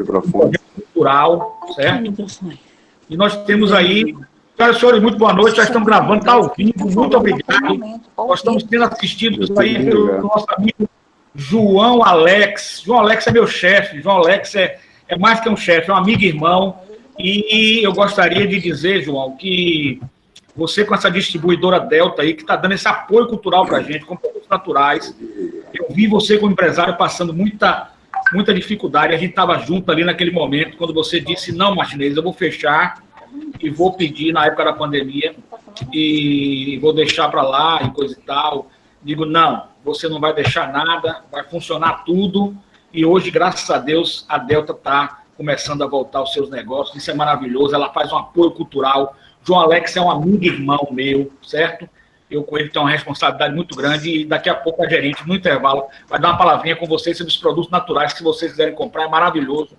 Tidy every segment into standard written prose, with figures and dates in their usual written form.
microfone cultural, certo? E nós temos aí, senhoras e senhores, muito boa noite, já estamos gravando, está ao vivo, muito obrigado. Nós estamos sendo assistidos aí pelo nosso amigo João Alex. João Alex é meu chefe, João Alex é mais que um chefe, é um amigo e irmão. E eu gostaria de dizer, João, que você com essa distribuidora Delta aí, que está dando esse apoio cultural para a gente, com produtos naturais, eu vi você como empresário passando muita dificuldade, a gente estava junto ali naquele momento, quando você disse, não, Martinez, eu vou fechar e vou pedir na época da pandemia e vou deixar para lá e coisa e tal. Digo, não, você não vai deixar nada, vai funcionar tudo, e hoje, graças a Deus, a Delta está começando a voltar aos seus negócios, isso é maravilhoso, ela faz um apoio cultural. João Alex é um amigo e irmão meu, certo? Eu com ele tenho uma responsabilidade muito grande e daqui a pouco a gerente, no intervalo, vai dar uma palavrinha com vocês sobre os produtos naturais que se vocês quiserem comprar, é maravilhoso.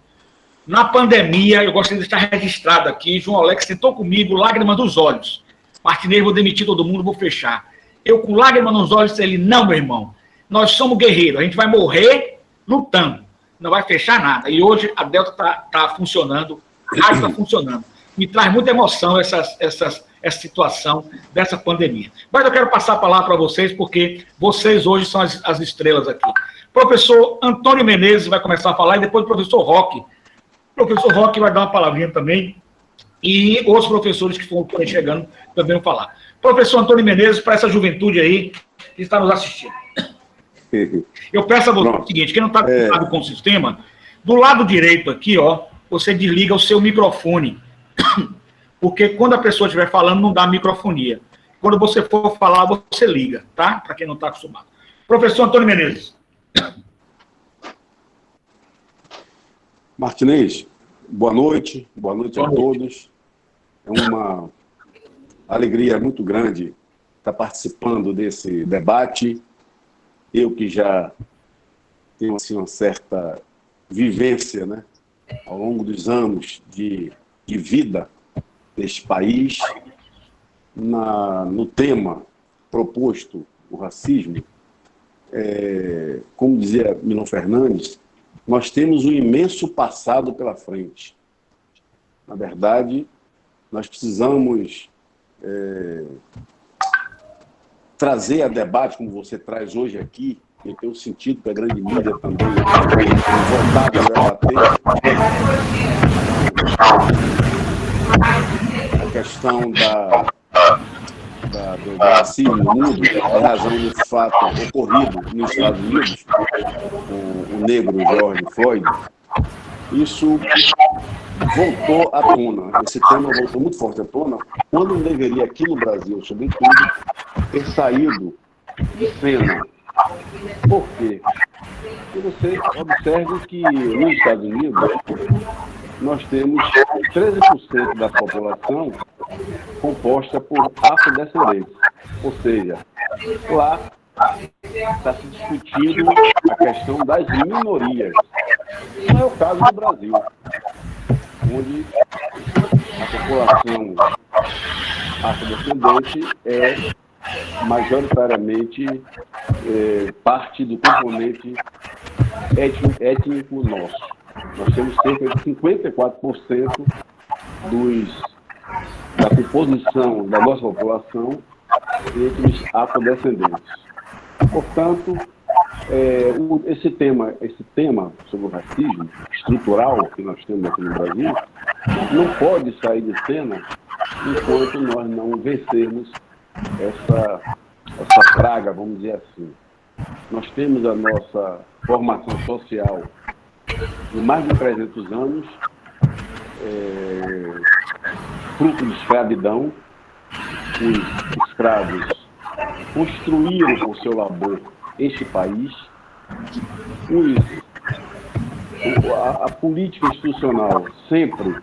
Na pandemia, eu gostaria de deixar registrado aqui, João Alex sentou comigo, lágrimas nos olhos. Martinez, vou demitir todo mundo, vou fechar. Eu com lágrimas nos olhos, ele, não, meu irmão, nós somos guerreiros, a gente vai morrer lutando, não vai fechar nada. E hoje a Delta está funcionando, a rádio está funcionando. Me traz muita emoção essa situação dessa pandemia. Mas eu quero passar a palavra para vocês, porque vocês hoje são as estrelas aqui. Professor Antônio Menezes vai começar a falar, e depois o professor Roque. O professor Roque vai dar uma palavrinha também, e outros professores que forem chegando também vão falar. Professor Antônio Menezes, para essa juventude aí que está nos assistindo. Eu peço a você o seguinte, quem não está acostumado com o sistema, do lado direito aqui, ó, você desliga o seu microfone, porque quando a pessoa estiver falando, não dá microfonia. Quando você for falar, você liga, tá? Para quem não está acostumado. Professor Antônio Menezes. Martinez, boa noite a todos. É uma alegria muito grande estar participando desse debate. Eu que já tenho assim, uma certa vivência, né, ao longo dos anos de vida deste país, no tema proposto, o racismo, como dizia Milton Fernandes, nós temos um imenso passado pela frente. Na verdade, nós precisamos trazer a debate, como você traz hoje aqui, eu tenho sentido que a grande mídia também voltada a debater a questão do racismo no mundo, em razão do fato ocorrido nos Estados Unidos, com o negro George Floyd. Isso voltou à tona, esse tema voltou muito forte à tona, quando não deveria aqui no Brasil, sobretudo, ter saído de cena. Por quê? Porque você observe que nos Estados Unidos nós temos 13% da população composta por afrodescendentes. Ou seja, lá está se discutindo a questão das minorias. Não é o caso do Brasil, onde a população afrodescendente é majoritariamente parte do componente étnico nosso. Nós temos cerca de 54% da composição da nossa população entre os afrodescendentes. Portanto, esse tema sobre o racismo estrutural que nós temos aqui no Brasil não pode sair de cena enquanto nós não vencermos essa praga, vamos dizer assim. Nós temos a nossa formação social de mais de 300 anos, fruto de escravidão. Os escravos construíram com seu labor este país. A política institucional sempre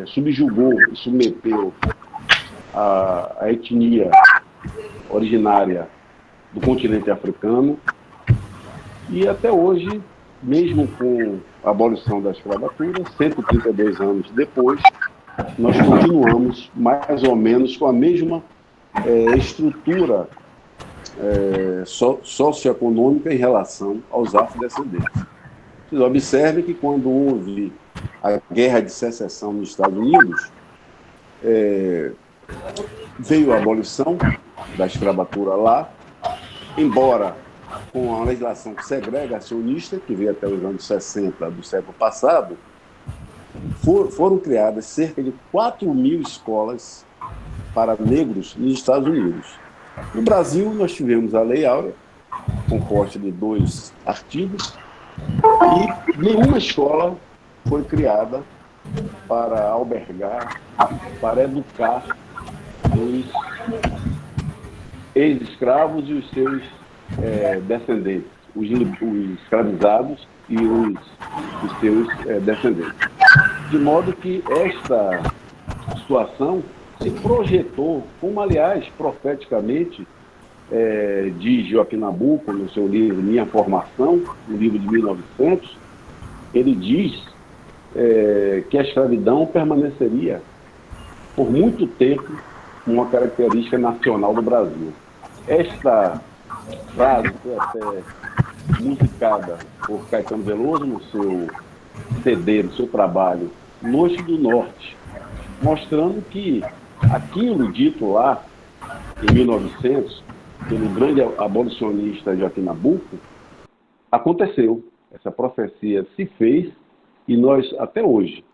subjugou e submeteu a etnia originária do continente africano, e até hoje, mesmo com a abolição da escravatura, 132 anos depois, nós continuamos mais ou menos com a mesma estrutura socioeconômica em relação aos afrodescendentes. Vocês observem que quando houve a Guerra de Secessão nos Estados Unidos, veio a abolição da escravatura lá, embora com a legislação segregacionista, que veio até os anos 60 do século passado, foram criadas cerca de 4.000 escolas para negros nos Estados Unidos. No Brasil, nós tivemos a Lei Áurea, composta de 2 artigos, e nenhuma escola foi criada para albergar, para educar os ex-escravos e os seus descendentes, os escravizados e os seus descendentes. De modo que esta situação se projetou, como, aliás, profeticamente, diz Joaquim Nabuco no seu livro Minha Formação, no livro de 1900, ele diz que a escravidão permaneceria por muito tempo uma característica nacional do Brasil. Esta frase foi até musicada por Caetano Veloso no seu CD, no seu trabalho Noite do Norte, mostrando que aquilo dito lá em 1900 pelo grande abolicionista Joaquim Nabuco aconteceu. Essa profecia se fez e nós, até hoje,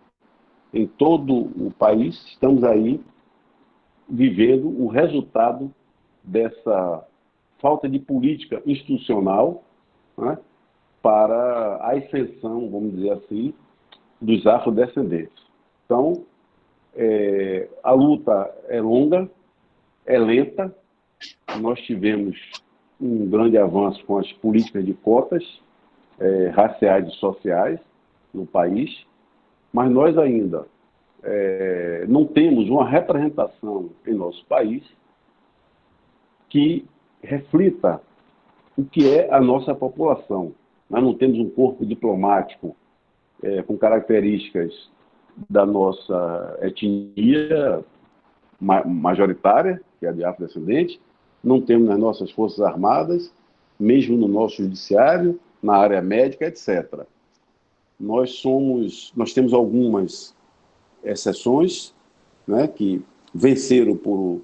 em todo o país, estamos aí vivendo o resultado dessa falta de política institucional, né, para a ascensão, vamos dizer assim, dos afrodescendentes. Então, a luta é longa, é lenta. Nós tivemos um grande avanço com as políticas de cotas raciais e sociais no país, mas nós ainda não temos uma representação em nosso país que reflita o que é a nossa população. Nós não temos um corpo diplomático com características da nossa etnia majoritária, que é a de afrodescendente, não temos nas nossas forças armadas, mesmo no nosso judiciário, na área médica, etc. Nós temos algumas exceções, né, que venceram por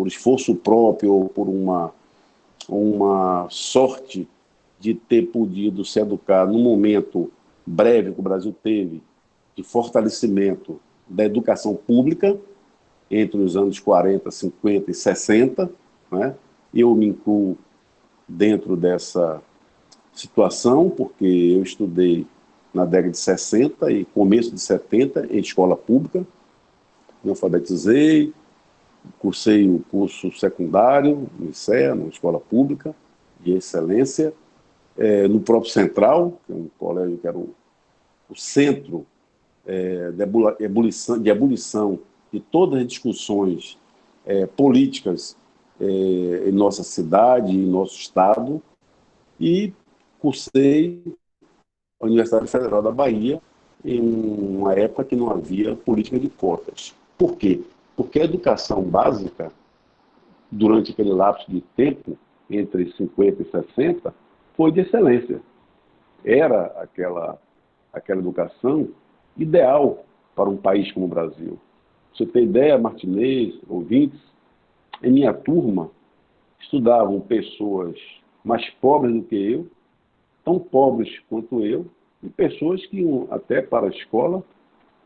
esforço próprio ou por uma sorte de ter podido se educar no momento breve que o Brasil teve de fortalecimento da educação pública entre os anos 40, 50 e 60, né? Eu me incluo dentro dessa situação porque eu estudei na década de 60 e começo de 70 em escola pública, me alfabetizei, cursei o curso secundário no ICEA, numa escola pública de excelência, no próprio Central, que é um colégio que era o centro de abolição de todas as discussões políticas em nossa cidade, em nosso estado, e cursei a Universidade Federal da Bahia em uma época que não havia política de cotas. Por quê? Porque a educação básica, durante aquele lapso de tempo, entre 50 e 60, foi de excelência. Era aquela educação ideal para um país como o Brasil. Você tem ideia, Martinez, ouvintes, em minha turma estudavam pessoas mais pobres do que eu, tão pobres quanto eu, e pessoas que iam até para a escola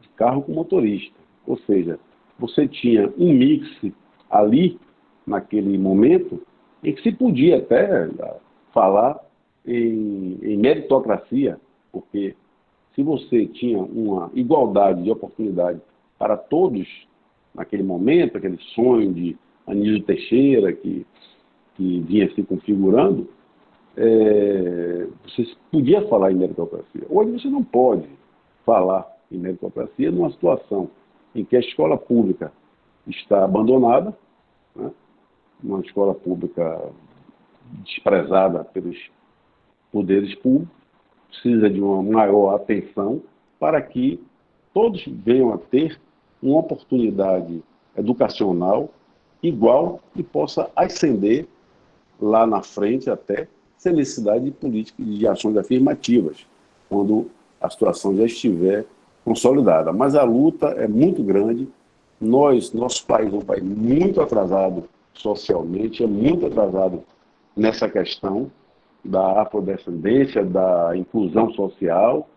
de carro com motorista. Ou seja, você tinha um mix ali, naquele momento, em que se podia até falar em meritocracia, porque se você tinha uma igualdade de oportunidade para todos naquele momento, aquele sonho de Anísio Teixeira que vinha se configurando, você podia falar em meritocracia. Hoje você não pode falar em meritocracia numa situação em que a escola pública está abandonada, né? Uma escola pública desprezada pelos poderes públicos, precisa de uma maior atenção para que todos venham a ter uma oportunidade educacional igual e possa ascender lá na frente até sem necessidade de políticas de ações afirmativas. quando a situação já estiver consolidada. Mas a luta é muito grande. Nosso país é um país muito atrasado socialmente, é muito atrasado nessa questão da afrodescendência, da inclusão social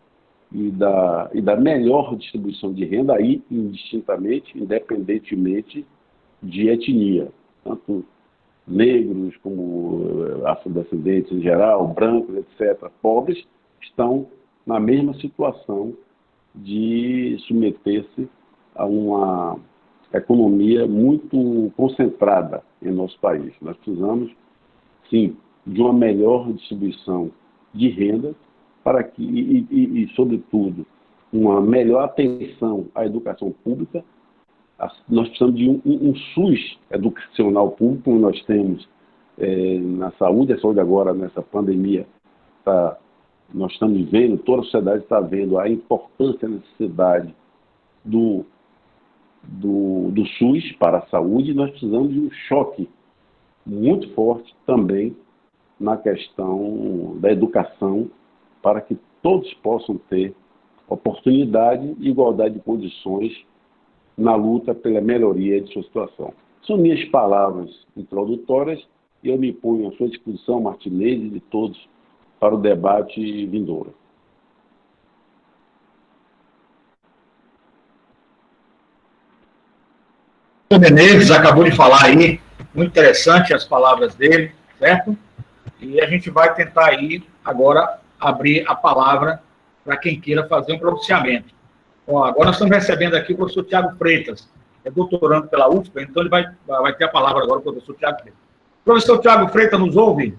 e da melhor distribuição de renda, aí indistintamente, independentemente de etnia. Tanto negros como afrodescendentes em geral, brancos, etc., pobres, estão na mesma situação de submeter-se a uma economia muito concentrada em nosso país. Nós precisamos, sim, de uma melhor distribuição de renda para que, e sobretudo, uma melhor atenção à educação pública. Nós precisamos de um SUS educacional público, como nós temos na saúde. A saúde agora, nessa pandemia, nós estamos vendo, toda a sociedade está vendo a importância e a necessidade do SUS para a saúde. Nós precisamos de um choque muito forte também na questão da educação, para que todos possam ter oportunidade e igualdade de condições na luta pela melhoria de sua situação. São minhas palavras introdutórias e eu me ponho à sua disposição, Martinez, e de todos, para o debate vindouro. O Menezes acabou de falar aí, muito interessante as palavras dele, certo? E a gente vai tentar aí agora abrir a palavra para quem queira fazer um pronunciamento. Bom, agora nós estamos recebendo aqui o professor Tiago Freitas, é doutorando pela UFPA, então ele vai ter a palavra agora, o professor Tiago Freitas. Professor Tiago Freitas, nos ouve?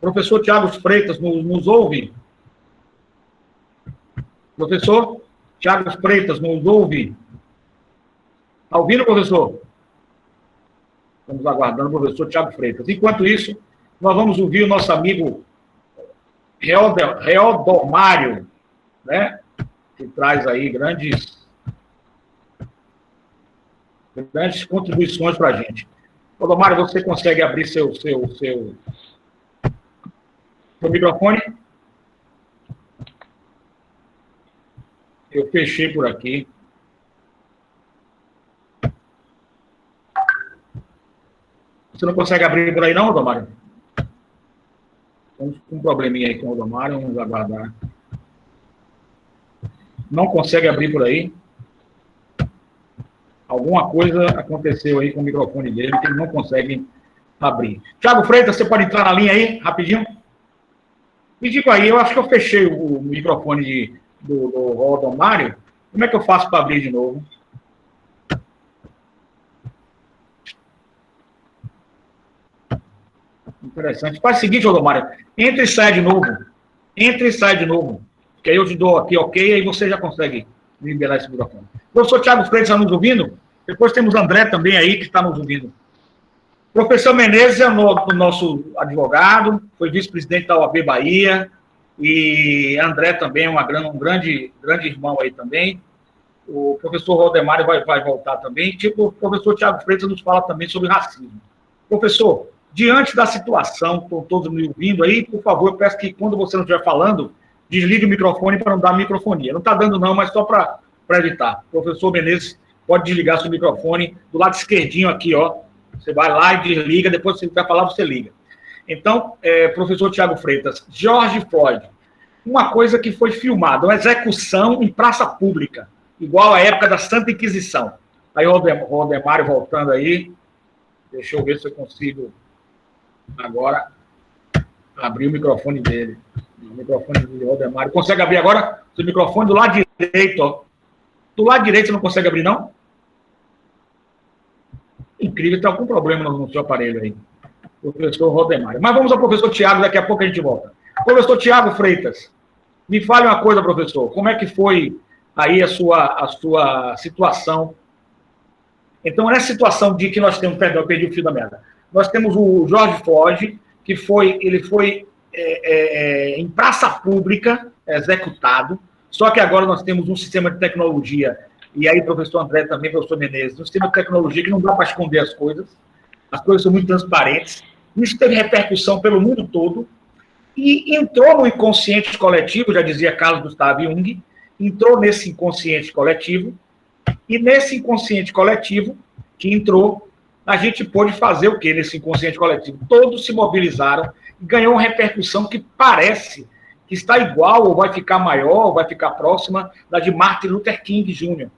Professor Tiago Freitas, nos ouve? Professor Tiago Freitas, nos ouve? Está ouvindo, professor? Estamos aguardando o professor Tiago Freitas. Enquanto isso, nós vamos ouvir o nosso amigo Reodomário, né? Que traz aí grandes contribuições para a gente. Reodomário, você consegue abrir seu microfone? Eu fechei por aqui. Você não consegue abrir por aí não, Reodomário? Estamos com um probleminha aí com o Reodomário, vamos aguardar. Não consegue abrir por aí? Alguma coisa aconteceu aí com o microfone dele, que ele não consegue abrir. Tiago Freitas, você pode entrar na linha aí, rapidinho? Me diga aí, eu acho que eu fechei o microfone do Reodomário. Como é que eu faço para abrir de novo? Interessante. Faz o seguinte, Reodomário, entra e sai de novo. Entra e sai de novo. Que aí eu te dou aqui, ok, aí você já consegue liberar esse microfone. Professor Tiago Freitas está nos ouvindo? Depois temos André também aí, que está nos ouvindo. Professor Menezes é o nosso advogado, foi vice-presidente da OAB Bahia, e André também é um grande irmão aí também. O professor Reodomário vai voltar também. Tipo, o professor Tiago Freitas nos fala também sobre racismo. Professor, diante da situação, com todos me ouvindo aí, por favor, eu peço que quando você não estiver falando, desligue o microfone para não dar microfonia. Não está dando não, mas só para evitar. O professor Menezes pode desligar seu microfone do lado esquerdinho aqui, ó. Você vai lá e desliga, depois se você vai falar, você liga. Então, professor Tiago Freitas, George Floyd, uma coisa que foi filmada, uma execução em praça pública, igual à época da Santa Inquisição. Aí o Reodomário voltando aí, deixa eu ver se eu consigo agora abrir o microfone dele. O microfone do Reodomário. Consegue abrir agora? O microfone do lado direito, ó. Do lado direito você não consegue abrir, não? Incrível, tem algum problema no seu aparelho aí. Professor Reodomário. Mas vamos ao professor Tiago, daqui a pouco a gente volta. Professor Tiago Freitas, me fale uma coisa, professor. Como é que foi aí a sua situação? Então, nessa situação de que nós temos... Perdão, eu perdi o fio da merda. Nós temos o George Floyd, que foi em praça pública, executado, só que agora nós temos um sistema de tecnologia, e aí professor André também, professor Menezes, um sistema de tecnologia que não dá para esconder as coisas são muito transparentes, isso teve repercussão pelo mundo todo, e entrou no inconsciente coletivo, já dizia Carl Gustav Jung, entrou nesse inconsciente coletivo, e nesse inconsciente coletivo que entrou, a gente pôde fazer o quê nesse inconsciente coletivo? Todos se mobilizaram e ganhou uma repercussão que parece que está igual, ou vai ficar maior, ou vai ficar próxima da de Martin Luther King Jr.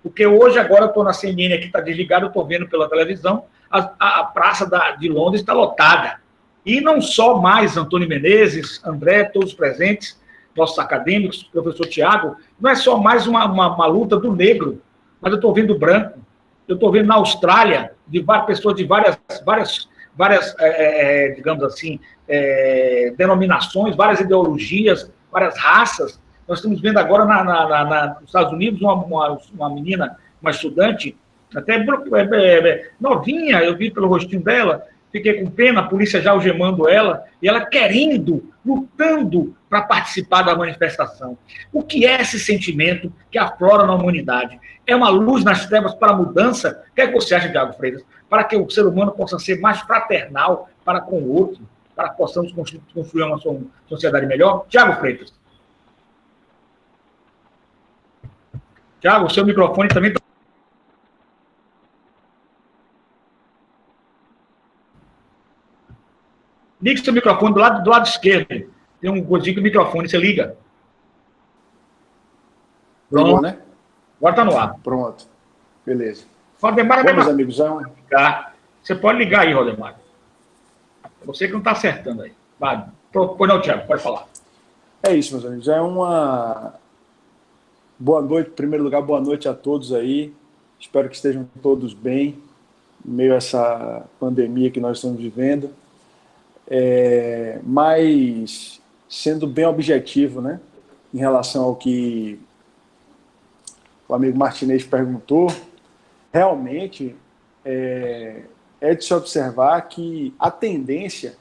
Porque hoje, agora, eu estou na CNN aqui, está desligado, eu estou vendo pela televisão, a praça de Londres está lotada. E não só mais Antônio Menezes, André, todos presentes, nossos acadêmicos, professor Tiago, não é só mais uma luta do negro, mas eu estou vendo branco, eu estou vendo na Austrália, de várias pessoas de várias digamos assim, denominações, várias ideologias, várias raças. Nós estamos vendo agora nos Estados Unidos uma menina, uma estudante, até novinha, eu vi pelo rostinho dela, fiquei com pena, a polícia já algemando ela, e ela querendo, lutando para participar da manifestação. O que é esse sentimento que aflora na humanidade? É uma luz nas trevas para a mudança? O que é que você acha, Tiago Freitas? Para que o ser humano possa ser mais fraternal para com o outro, para que possamos construir uma sociedade melhor? Tiago Freitas. Tiago, o seu microfone também está... Ligue seu microfone do lado esquerdo. Tem um coisinho que o microfone, você liga. Pronto. Ligou, né? Agora está no ar. Pronto. Beleza. Valdemar, meus amigos, você pode ligar aí, Valdemar. Você que não está acertando aí. Vai. Pois não, Tiago, pode falar. É isso, meus amigos. É uma boa noite. Em primeiro lugar, boa noite a todos aí. Espero que estejam todos bem, em meio a essa pandemia que nós estamos vivendo. Mas sendo bem objetivo, né, em relação ao que o amigo Martinez perguntou, realmente é de se observar que a tendência,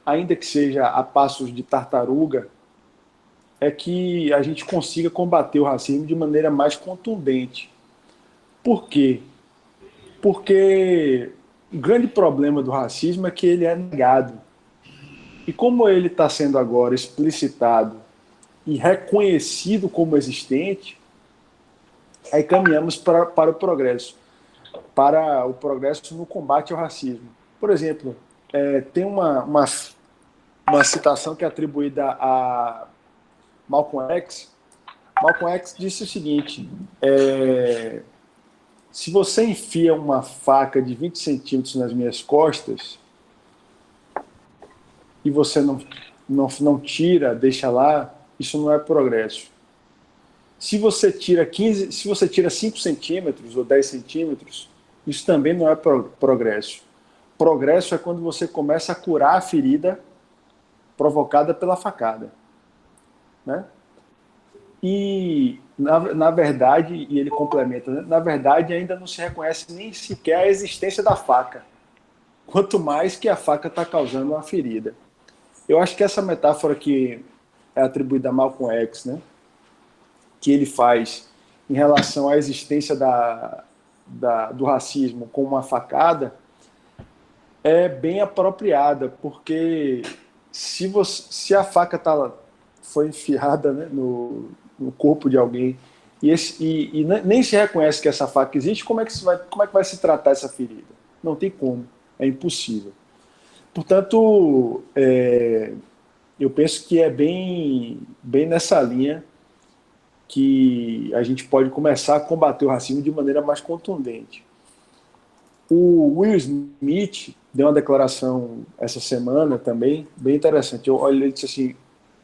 ainda que seja a passos de tartaruga, é que a gente consiga combater o racismo de maneira mais contundente. Por quê? Porque o grande problema do racismo é que ele é negado. E como ele está sendo agora explicitado e reconhecido como existente, aí caminhamos para o progresso no combate ao racismo. Por exemplo, tem uma citação que é atribuída a Malcolm X. Malcolm X disse o seguinte: se você enfia uma faca de 20 centímetros nas minhas costas e você não tira, deixa lá, isso não é progresso. Se você tira 5 centímetros ou 10 centímetros, isso também não é progresso. Progresso é quando você começa a curar a ferida provocada pela facada, né? E, na verdade, e ele complementa, né? Na verdade, ainda não se reconhece nem sequer a existência da faca, quanto mais que a faca está causando uma ferida. Eu acho que essa metáfora que é atribuída a Malcolm X, né, que ele faz em relação à existência do racismo com uma facada, é bem apropriada, porque se a faca foi enfiada, né, no corpo de alguém e nem se reconhece que essa faca existe, como é que vai se tratar essa ferida? Não tem como, é impossível. Portanto, eu penso que é bem nessa linha que a gente pode começar a combater o racismo de maneira mais contundente. O Will Smith deu uma declaração essa semana também, bem interessante. Ele disse assim,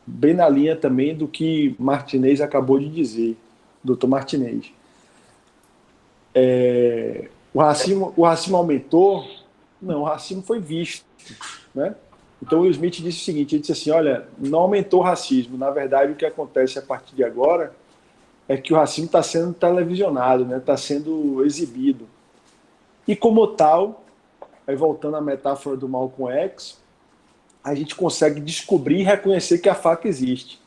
bem na linha também do que Martinez acabou de dizer, Dr. Martinez. O racismo aumentou? Não, o racismo foi visto, né? Então o Will Smith disse o seguinte, ele disse assim, olha, não aumentou o racismo, na verdade o que acontece a partir de agora é que o racismo está sendo televisionado, né? Está sendo exibido. E como tal, aí voltando à metáfora do Malcolm X, a gente consegue descobrir e reconhecer que a faca existe.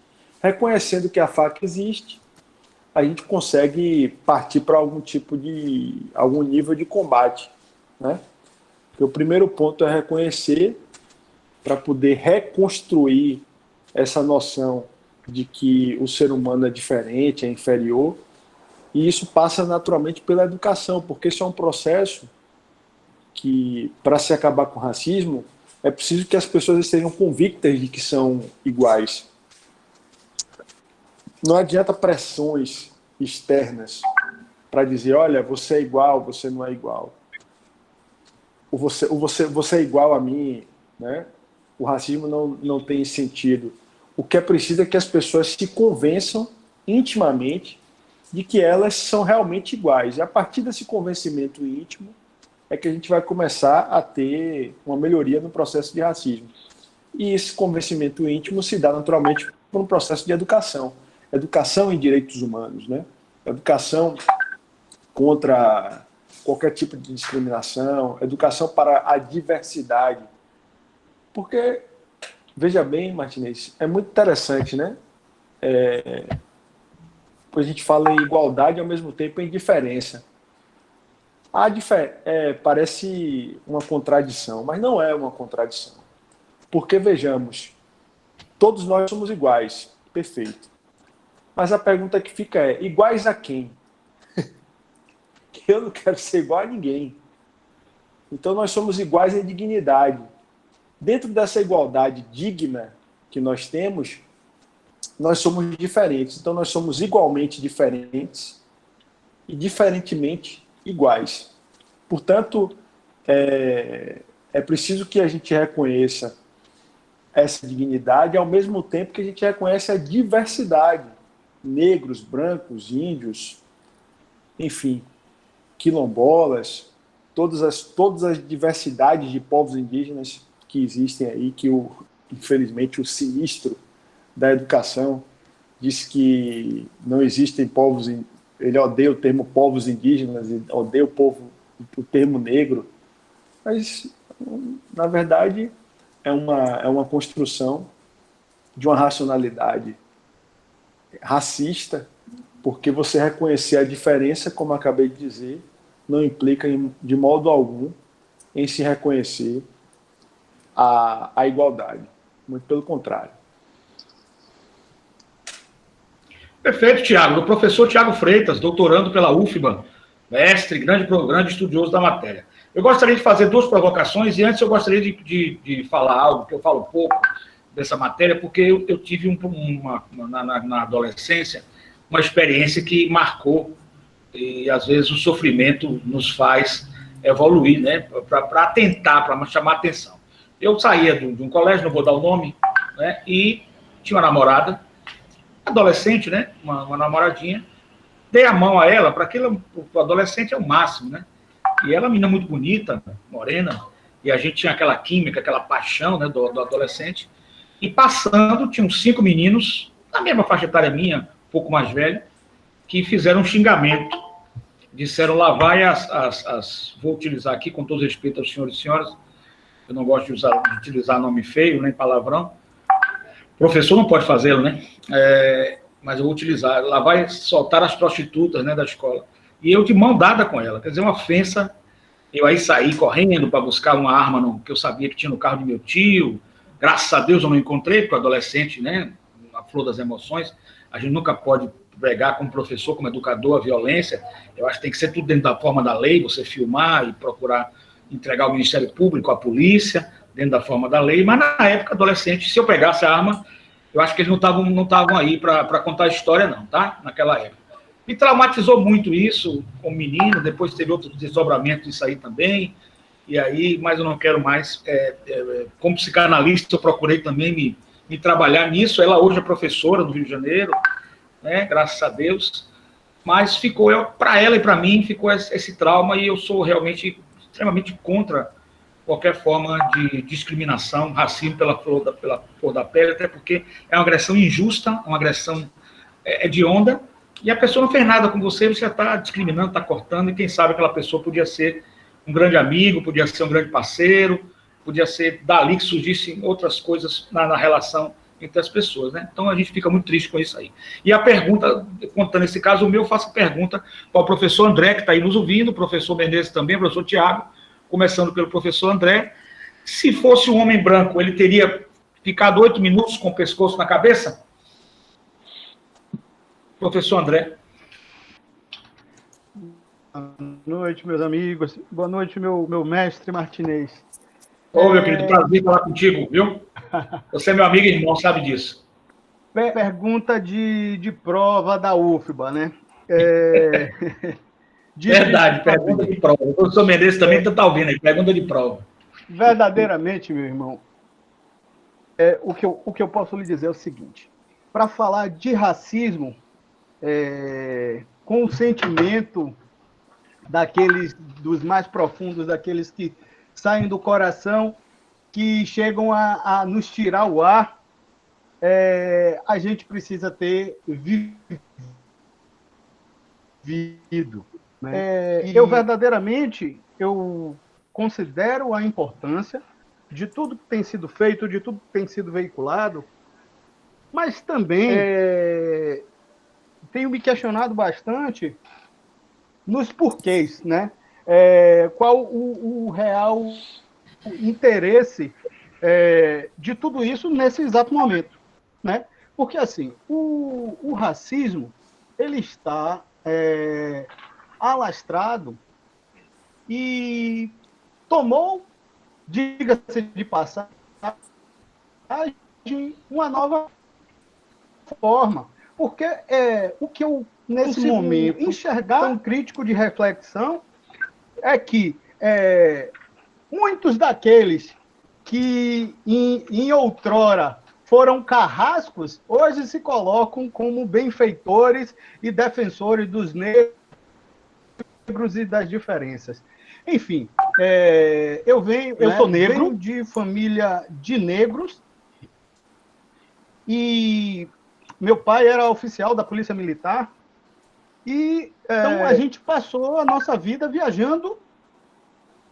Reconhecendo que a faca existe, a gente consegue partir para algum nível de combate, né? Porque o primeiro ponto é reconhecer para poder reconstruir essa noção de que o ser humano é diferente, é inferior, e isso passa naturalmente pela educação, porque isso é um processo que, para se acabar com o racismo, é preciso que as pessoas estejam convictas de que são iguais. Não adianta pressões externas para dizer, olha, você é igual, você não é igual. Você é igual a mim, né? O racismo não tem sentido. O que é preciso é que as pessoas se convençam intimamente de que elas são realmente iguais. E a partir desse convencimento íntimo é que a gente vai começar a ter uma melhoria no processo de racismo. E esse convencimento íntimo se dá naturalmente por um processo de educação. Educação em direitos humanos, né? Educação contra qualquer tipo de discriminação, educação para a diversidade. Porque, veja bem, Martinez, é muito interessante, né? A gente fala em igualdade e, ao mesmo tempo, em diferença. Parece uma contradição, mas não é uma contradição. Porque, vejamos, todos nós somos iguais, perfeito. Mas a pergunta que fica é, iguais a quem? Eu não quero ser igual a ninguém. Então nós somos iguais em dignidade. Dentro dessa igualdade digna que nós temos, nós somos diferentes. Então nós somos igualmente diferentes e diferentemente iguais. Portanto, é preciso que a gente reconheça essa dignidade ao mesmo tempo que a gente reconhece a diversidade. Negros, brancos, índios, enfim, quilombolas, todas as diversidades de povos indígenas que existem aí, que infelizmente o sinistro da educação diz que não existem povos, ele odeia o termo povos indígenas, odeia o termo negro, mas na verdade é uma construção de uma racionalidade racista, porque você reconhecer a diferença, como acabei de dizer, não implica de modo algum em se reconhecer a igualdade. Muito pelo contrário. Perfeito, Tiago. Do professor Tiago Freitas, doutorando pela UFBA, mestre, grande estudioso da matéria. Eu gostaria de fazer duas provocações, e antes eu gostaria de falar algo, que eu falo pouco dessa matéria, porque eu tive na adolescência uma experiência que marcou, e às vezes o sofrimento nos faz evoluir, né, para tentar, para chamar atenção. Eu saía de um colégio, não vou dar o nome, né, e tinha uma namorada, adolescente, né, uma namoradinha, dei a mão a ela, para o adolescente é o máximo, né, e ela é uma menina muito bonita, morena, e a gente tinha aquela química, aquela paixão, né, do adolescente, e passando, tinham 5 meninos, na mesma faixa etária minha, um pouco mais velho, que fizeram um xingamento. Disseram, lá vai vou utilizar aqui, com todo respeito aos senhores e senhoras, eu não gosto de utilizar nome feio, nem palavrão, professor não pode fazê-lo, né? Mas eu vou utilizar, lá vai soltar as prostitutas, né, da escola. E eu de mão dada com ela, quer dizer, uma ofensa. Eu aí saí correndo para buscar uma arma que eu sabia que tinha no carro de meu tio. Graças a Deus eu não encontrei, porque o adolescente, né, a flor das emoções, a gente nunca pode pregar como professor, como educador, a violência. Eu acho que tem que ser tudo dentro da forma da lei, você filmar e procurar entregar ao Ministério Público, à polícia, dentro da forma da lei. Mas na época, adolescente, se eu pegasse a arma, eu acho que eles não estavam aí para contar a história, não, tá? Naquela época. Me traumatizou muito isso, como menino, depois teve outro desdobramento disso aí também, e aí, mas eu não quero mais. Como psicanalista, eu procurei também me trabalhar nisso. Ela hoje é professora do Rio de Janeiro, né, graças a Deus, mas ficou, para ela e para mim, ficou esse trauma, e eu sou realmente extremamente contra qualquer forma de discriminação, racismo pela cor da pele, até porque é uma agressão injusta, uma agressão hedionda, e a pessoa não fez nada com você já está discriminando, está cortando, e quem sabe aquela pessoa podia ser um grande amigo, podia ser um grande parceiro, podia ser dali que surgissem outras coisas na relação entre as pessoas, né? Então a gente fica muito triste com isso aí. E a pergunta, contando esse caso meu, eu faço a pergunta para o professor André, que está aí nos ouvindo, o professor Menezes também, o professor Tiago, começando pelo professor André. Se fosse um homem branco, ele teria ficar 8 minutos com o pescoço na cabeça? Professor André. Boa noite, meus amigos. Boa noite, meu mestre Martinez. Ô, meu querido, prazer falar contigo, viu? Você é meu amigo e irmão, sabe disso. Pergunta de prova da UFBA, né? Verdade, pergunta de prova. O professor Menezes também está ouvindo aí, pergunta de prova. Verdadeiramente, meu irmão, o que eu posso lhe dizer é o seguinte: para falar de racismo, com o sentimento dos mais profundos, daqueles que saem do coração, que chegam a nos tirar o ar, a gente precisa ter vivido. Né? Eu verdadeiramente considero a importância de tudo que tem sido feito, de tudo que tem sido veiculado, mas também tenho me questionado bastante nos porquês, né? Qual o real interesse de tudo isso nesse exato momento, né? Porque, assim, o racismo, ele está alastrado e tomou, diga-se de passagem, uma nova forma. Porque o que eu, nesse momento, enxergar tão crítico de reflexão é que muitos daqueles que em outrora foram carrascos, hoje se colocam como benfeitores e defensores dos negros e das diferenças. Enfim, eu sou negro, venho de família de negros, e meu pai era oficial da Polícia Militar, e então a gente passou a nossa vida viajando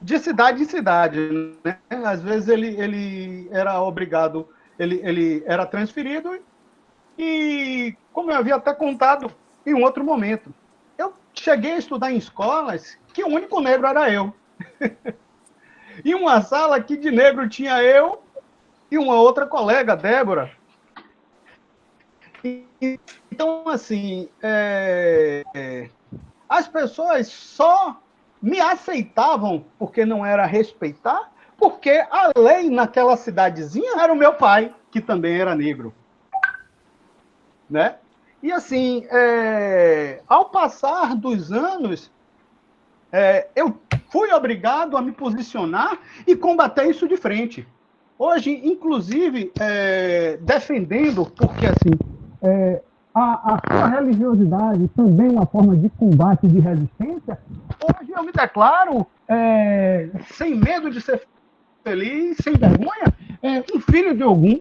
de cidade em cidade, né? Às vezes ele era obrigado, ele era transferido, e, como eu havia até contado em um outro momento, eu cheguei a estudar em escolas que o único negro era eu. Em uma sala que de negro tinha eu e uma outra colega, Débora. Então, assim, as pessoas só me aceitavam porque não era respeitar, porque a lei naquela cidadezinha era o meu pai, que também era negro. Né? E, assim, ao passar dos anos, eu fui obrigado a me posicionar e combater isso de frente. Hoje, inclusive, defendendo, porque, assim, a sua religiosidade também é uma forma de combate e de resistência, hoje eu me declaro, sem medo de ser feliz, sem vergonha, um filho de Ogum,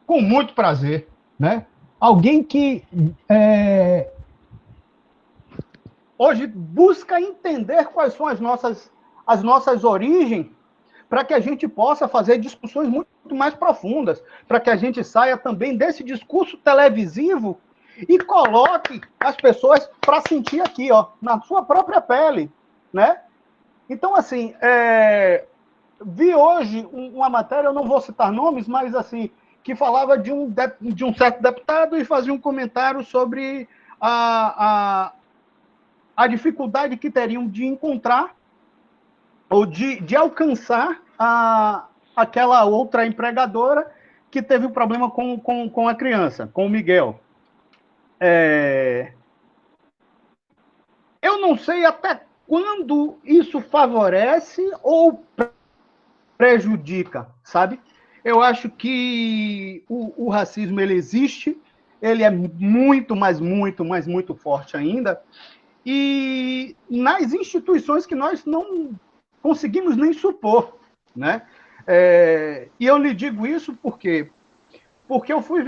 com muito prazer, né? Alguém que hoje busca entender quais são as nossas origens, para que a gente possa fazer discussões muito mais profundas, para que a gente saia também desse discurso televisivo e coloque as pessoas para sentir aqui, ó, na sua própria pele, né? Então, assim, vi hoje uma matéria, eu não vou citar nomes, mas, assim, que falava de um certo deputado e fazia um comentário sobre a dificuldade que teriam de encontrar ou de alcançar aquela outra empregadora que teve um problema com a criança, com o Miguel. Eu não sei até quando isso favorece ou prejudica, sabe? Eu acho que o racismo, ele existe, ele é muito, mas muito, mas muito forte ainda, e nas instituições que nós não conseguimos nem supor, né? E eu lhe digo isso porque eu fui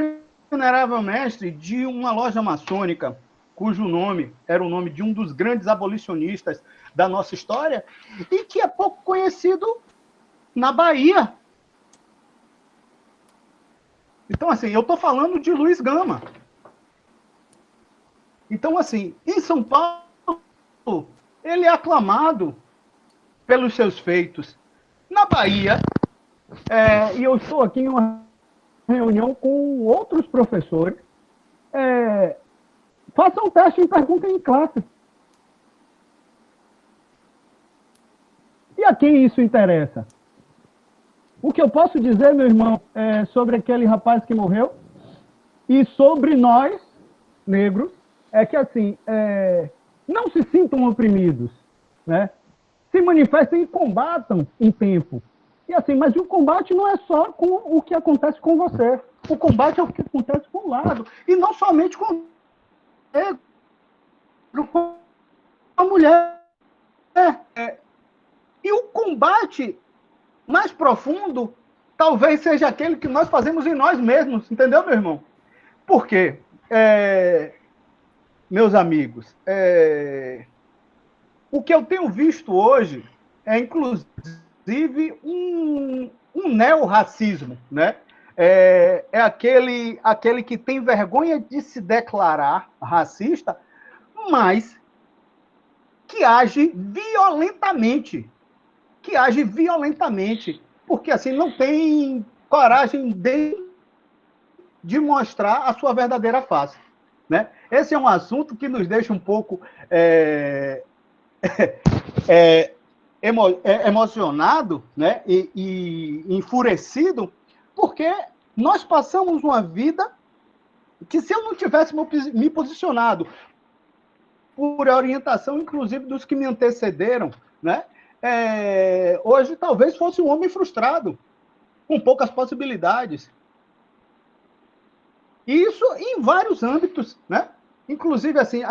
venerável mestre de uma loja maçônica, cujo nome era o nome de um dos grandes abolicionistas da nossa história, e que é pouco conhecido na Bahia. Então, assim, eu estou falando de Luiz Gama. Então, assim, em São Paulo, ele é aclamado pelos seus feitos. Na Bahia, e eu estou aqui em uma reunião com outros professores, façam um teste e perguntem em classe. E a quem isso interessa? O que eu posso dizer, meu irmão, sobre aquele rapaz que morreu e sobre nós, negros, é que, assim, não se sintam oprimidos, né? Se manifestem e combatam em tempo. E assim, mas o combate não é só com o que acontece com você. O combate é o que acontece com o lado. E não somente com a mulher. E o combate mais profundo talvez seja aquele que nós fazemos em nós mesmos. Entendeu, meu irmão? Por quê? Meus amigos, o que eu tenho visto hoje é, inclusive, um neo-racismo, né? É aquele que tem vergonha de se declarar racista, mas que age violentamente. Porque, assim, não tem coragem de mostrar a sua verdadeira face, né? Esse é um assunto que nos deixa um pouco emocionado, né? e enfurecido, porque nós passamos uma vida que, se eu não tivesse me posicionado por orientação, inclusive, dos que me antecederam, né? Hoje talvez fosse um homem frustrado, com poucas possibilidades. Isso em vários âmbitos, né? Inclusive, assim,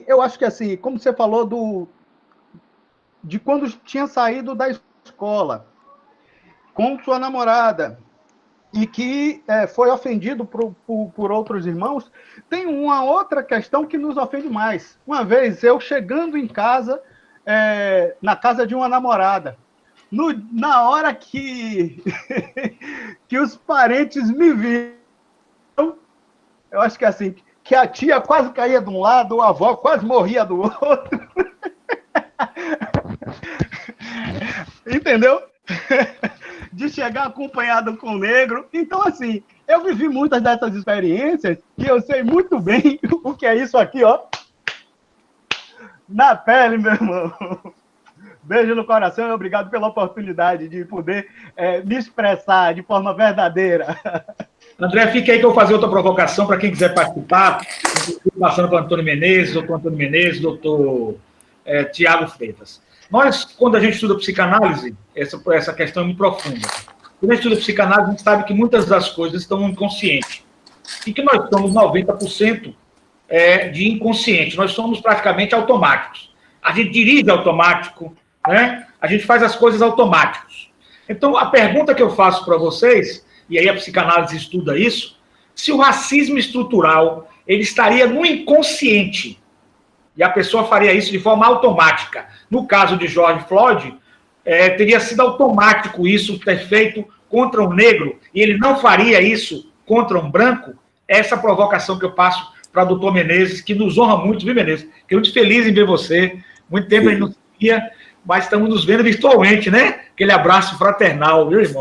eu acho que, assim, como você falou de quando tinha saído da escola com sua namorada e que foi ofendido por outros irmãos, tem uma outra questão que nos ofende mais. Uma vez, eu chegando em casa, na casa de uma namorada, na hora que os parentes me viram, eu acho que assim, que a tia quase caía de um lado, a avó quase morria do outro. Entendeu? De chegar acompanhado com o negro. Então, assim, eu vivi muitas dessas experiências e eu sei muito bem o que é isso aqui, ó. Na pele, meu irmão. Beijo no coração e obrigado pela oportunidade de poder me expressar de forma verdadeira. André, fica aí que eu vou fazer outra provocação para quem quiser participar, passando para Antônio Menezes, doutor Tiago Freitas. Nós, quando a gente estuda psicanálise, essa questão é muito profunda. Quando a gente estuda psicanálise, a gente sabe que muitas das coisas estão no inconsciente. E que nós somos 90% de inconsciente. Nós somos praticamente automáticos. A gente dirige automático, né? A gente faz as coisas automáticos. Então, a pergunta que eu faço para vocês, e aí a psicanálise estuda isso, se o racismo estrutural ele estaria no inconsciente, e a pessoa faria isso de forma automática. No caso de George Floyd, teria sido automático isso ter feito contra um negro, e ele não faria isso contra um branco. Essa provocação que eu passo para o doutor Menezes, que nos honra muito, viu, Menezes? Fiquei muito feliz em ver você. Muito tempo a gente não se via, mas estamos nos vendo virtualmente, né? Aquele abraço fraternal, viu, irmão?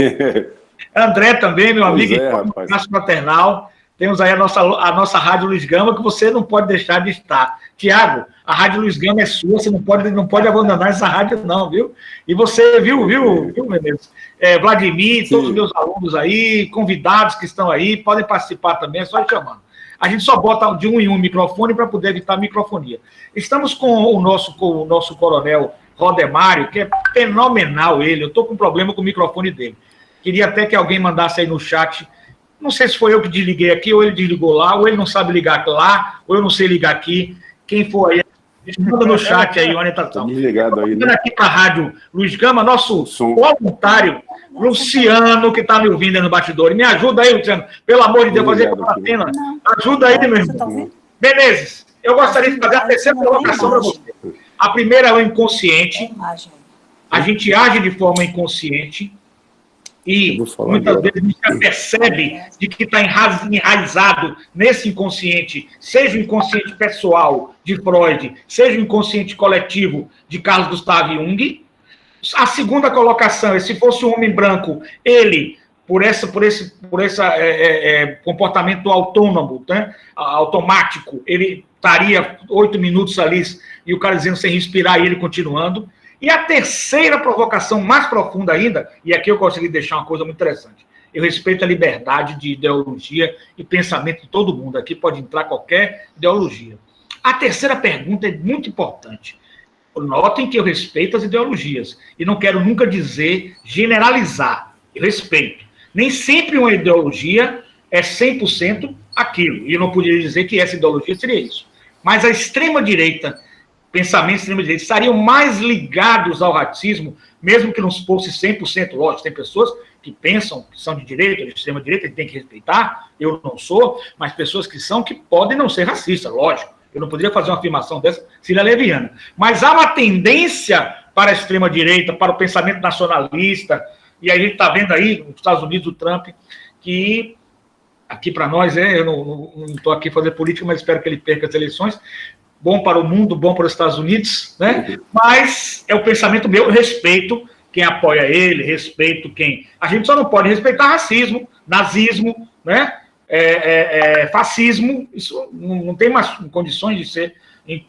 André também, meu amigo, um abraço fraternal. Temos aí a nossa Rádio Luiz Gama, que você não pode deixar de estar. Tiago, a Rádio Luiz Gama é sua, você não pode abandonar essa rádio, não, viu? E você, viu, Menezes? Vladimir, todos os meus alunos aí, convidados que estão aí, podem participar também, é só ir chamando. A gente só bota de um em um microfone para poder evitar a microfonia. Estamos com o nosso coronel Rodemário, que é fenomenal ele. Eu estou com problema com o microfone dele. Queria até que alguém mandasse aí no chat. Não sei se foi eu que desliguei aqui, ou ele desligou lá, ou ele não sabe ligar lá, ou eu não sei ligar aqui. Quem for aí, manda no chat aí, orientação. Desligado aí, né? Aqui para a Rádio Luiz Gama, nosso voluntário, Luciano, que está me ouvindo aí no bastidor. Me ajuda aí, Luciano. Pelo amor de Deus, fazer com a pena. Ajuda aí, meu irmão. Menezes, eu gostaria de fazer a terceira colocação para você. A primeira é o inconsciente. A gente age de forma inconsciente. E muitas vezes a gente percebe de que está enraizado nesse inconsciente, seja o inconsciente pessoal de Freud, seja o inconsciente coletivo de Carlos Gustav Jung. A segunda colocação é se fosse um homem branco, ele por esse comportamento autônomo, né? Automático. Ele estaria 8 minutos ali e o cara dizendo sem respirar e ele continuando. E a terceira provocação, mais profunda ainda, e aqui eu consegui deixar uma coisa muito interessante. Eu respeito a liberdade de ideologia e pensamento de todo mundo. Aqui pode entrar qualquer ideologia. A terceira pergunta é muito importante. Notem que eu respeito as ideologias e não quero nunca dizer generalizar. Eu respeito. Nem sempre uma ideologia é 100% aquilo. E eu não poderia dizer que essa ideologia seria isso. Mas a extrema-direita, pensamentos extrema-direita, estariam mais ligados ao racismo, mesmo que não fosse 100%, lógico. Tem pessoas que pensam que são de direita, de extrema-direita, que tem que respeitar. Eu não sou, mas pessoas que são, que podem não ser racistas, lógico. Eu não poderia fazer uma afirmação dessa, seria leviana. Mas há uma tendência para a extrema-direita, para o pensamento nacionalista, e a gente está vendo aí, nos Estados Unidos, o Trump, que aqui para nós, eu não estou aqui fazendo política, mas espero que ele perca as eleições, bom para o mundo, bom para os Estados Unidos, né? Mas é o pensamento meu, eu respeito quem apoia ele, respeito quem... A gente só não pode respeitar racismo, nazismo, né? Fascismo, isso não tem mais condições de ser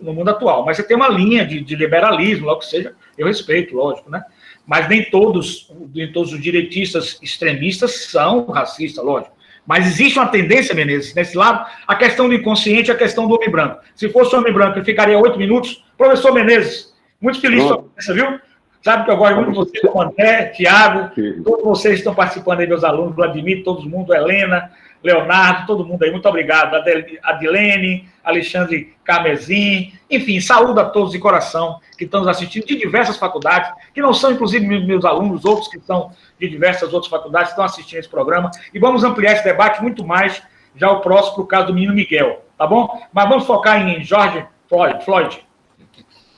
no mundo atual, mas você tem uma linha de liberalismo, logo que seja, eu respeito, lógico, né? Mas nem todos os direitistas extremistas são racistas, lógico. Mas existe uma tendência, Menezes, nesse lado, a questão do inconsciente, a questão do homem branco. Se fosse homem branco, ele ficaria 8 minutos. Professor Menezes, muito feliz com a presença, viu? Sabe que eu gosto muito de você, André, Tiago, todos vocês estão participando aí, meus alunos, Vladimir, todo mundo, Helena, Leonardo, todo mundo aí, muito obrigado. Adilene, Alexandre Camezin, enfim, saúdo a todos de coração que estão nos assistindo de diversas faculdades, que não são, inclusive, meus alunos, outros que são de diversas outras faculdades, estão assistindo esse programa, e vamos ampliar esse debate muito mais, já o próximo, para o caso do menino Miguel, tá bom? Mas vamos focar em George Floyd.